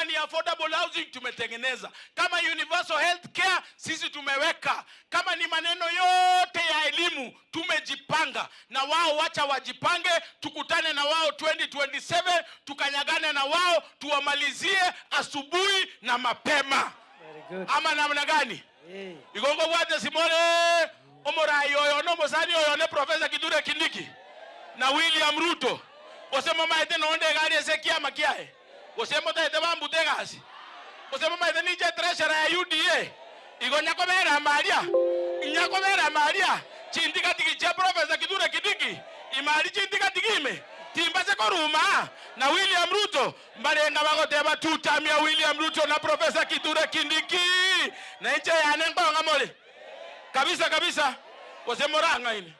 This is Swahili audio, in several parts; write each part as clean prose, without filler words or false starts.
ni affordable housing tumetengeneza, kama universal health care sisi tumeweka, kama ni maneno yote ya elimu tumejipanga, na wao wacha wajipange, tukutane na wao 2027 tukanyagane na wao, tuwamalizie asubuhi na mapema. Ama namna gani? Igongo wate Simone Omorai oyo no mosani oyo ne Professor Kithure Kindiki na William Ruto osema maite nonde gari esekia makiae osema taite bambute gasi osema maite nije treasurer ya UDA igonya kobera Maria chindika tikicha Professor Kithure Kindiki imari chindika tikime timbase koruma na William Ruto mbarenga bagoteba tutamia William Ruto na Professor Kithure Kindiki na nche yane ngonga mole kabisa kosemoranga ini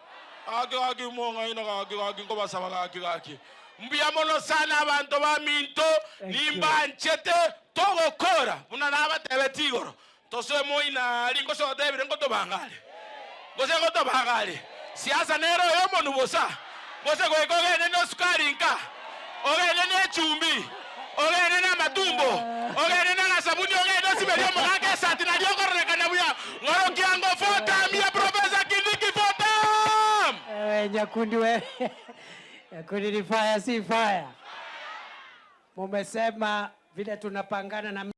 agi monga ina agi ngoba sabaka agi mbia mono sana abantu ba minto nimba nchete togokora una naba tebetigoro tosemo ina lingo so debire ngoto bangale siasa nero yo monu bosa bose ko egogene no sukari nka ogene ne chumbi ogene na matumbo ogene na sabuni ogene no siberio mogake sati na dio korre kana buya ngoro kiango fota mia Professor Kindiki fota Nyakundi we Nyakundi ni fire si fire. Mumesema vile tunapangana na